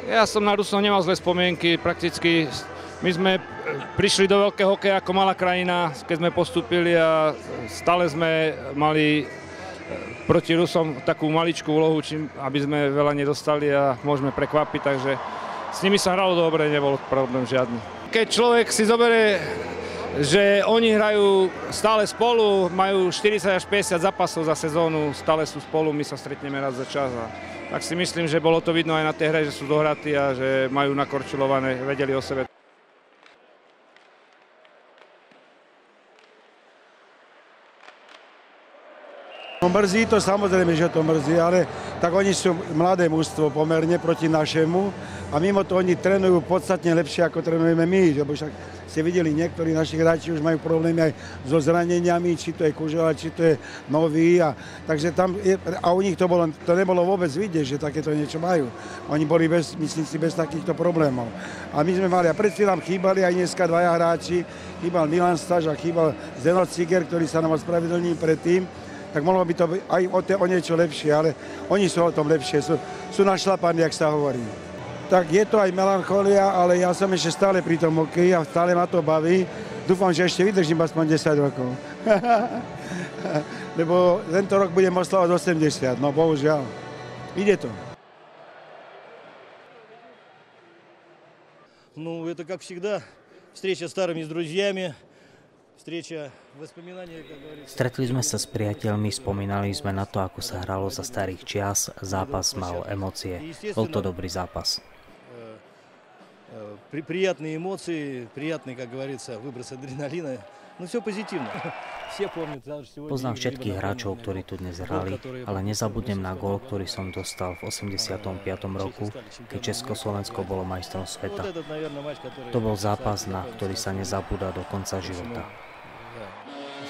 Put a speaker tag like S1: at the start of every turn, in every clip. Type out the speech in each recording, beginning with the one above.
S1: Ja som na Rusov nemal zlé spomienky, prakticky my sme prišli do veľkého hokeja ako malá krajina, keď sme postúpili a stále sme mali proti Rusom takú maličkú úlohu, aby sme veľa nedostali a môžeme prekvapiť, takže s nimi sa hralo dobre, nebol problém žiadny. Keď človek si zoberie, že oni hrajú stále spolu, majú 40 až 50 zápasov za sezónu, stále sú spolu, my sa stretneme raz za čas. Tak si myslím, že bolo to vidno aj na tej hre, že sú dohratí a že majú nakorčulované, vedeli o sebe.
S2: Mrzí to, samozrejme, že to mrzí, ale tak oni sú mladé mužstvo pomerne proti našemu a mimo to oni trénujú podstatne lepšie, ako trénujeme my, lebo však ste videli, niektorí naši hráči už majú problémy aj so zraneniami, či to je Kužela, či to je Nový, takže tam a u nich to nebolo vôbec vidieť, že takéto niečo majú. Oni boli myslím si, bez takýchto problémov. A my sme mali, a pred chvíľam chýbali aj dneska dvaja hráči, chýbal Milan Staš a chýbal Zdeno Ciger, ktorý sa nám ospravedlnil predtým. Tak mohlo by to byť aj o niečo lepšie, ale oni sú o tom lepšie, sú našlapaní, jak sa hovorí. Tak je to aj melancholia, ale ja som ešte stále pri tom hokeji a stále ma to baví. Dúfam, že ešte vydržím aspoň 10 rokov. Lebo tento rok budem oslavovať 80, no bohužiaľ. Ide to.
S3: Ну, это как всегда, встреча с старыми друзьями.
S4: Stretli sme sa s priateľmi, spomínali sme na to, ako sa hralo za starých čias, zápas mal emócie. Bol to dobrý zápas.
S3: Приятные эмоции, приятный, как говорится, выброс адреналина. No все pozitívne.
S4: Poznám všetkých hráčov, ktorí tu dnes hrali, ale nezabudnem na gól, ktorý som dostal v 85. roku, keď Československo bolo majstrom sveta. To bol zápas, na ktorý sa nezabúda do konca života.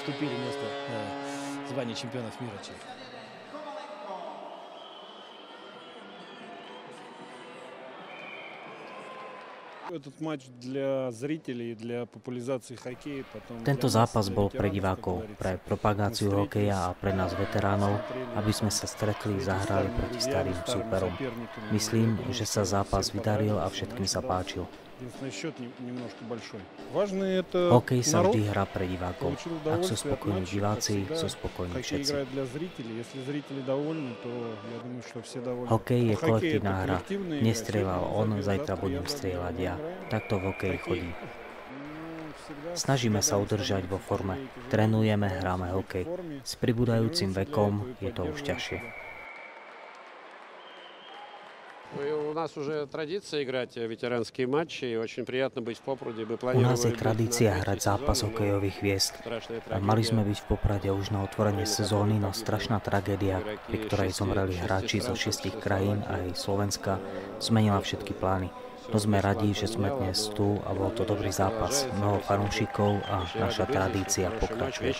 S3: Vstúpili miesto zvania čempionov mira.
S4: Tento zápas bol pre divákov, pre propagáciu hokeja a pre nás veteránov, aby sme sa stretli, zahrali proti starým súperom. Myslím, že sa zápas vydaril a všetkým sa páčil. Hokej sa vždy hrá pre divákov. Ak sú spokojní diváci, sú spokojní všetci. Hokej je kolektívna hra. Nestrieľal on, zajtra budem strieľať ja. Tak to v hokeji chodí. Snažíme sa udržať vo forme. Trénujeme, hráme hokej. S pribúdajúcim vekom je to už ťažšie.
S5: У нас je
S4: tradícia hrať zápas hokejových hviezd. Mali sme byť v Poprade už na otvorenie sezóny, no strašná tragédia, pri ktorej zomreli hráči zo 6 krajín a aj Slovenska, zmenila všetky plány. No sme radi, že sme dnes tu a bol to dobrý zápas. Mnoho fanúšikov a naša tradícia pokračuje.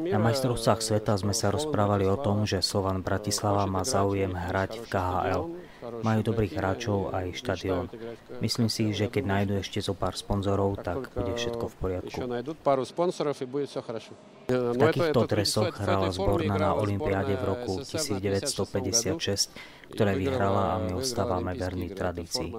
S4: Na majstrovstvách sveta sme sa rozprávali o tom, že Slovan Bratislava má záujem hrať v KHL. Majú dobrých hráčov aj štadión. Myslím si, že keď nájdu ešte zo pár sponzorov, tak bude všetko v poriadku. V takýchto dresoch hrala zborná na olympiáde v roku 1956, ktoré vyhrala a my ostávame verní tradícii.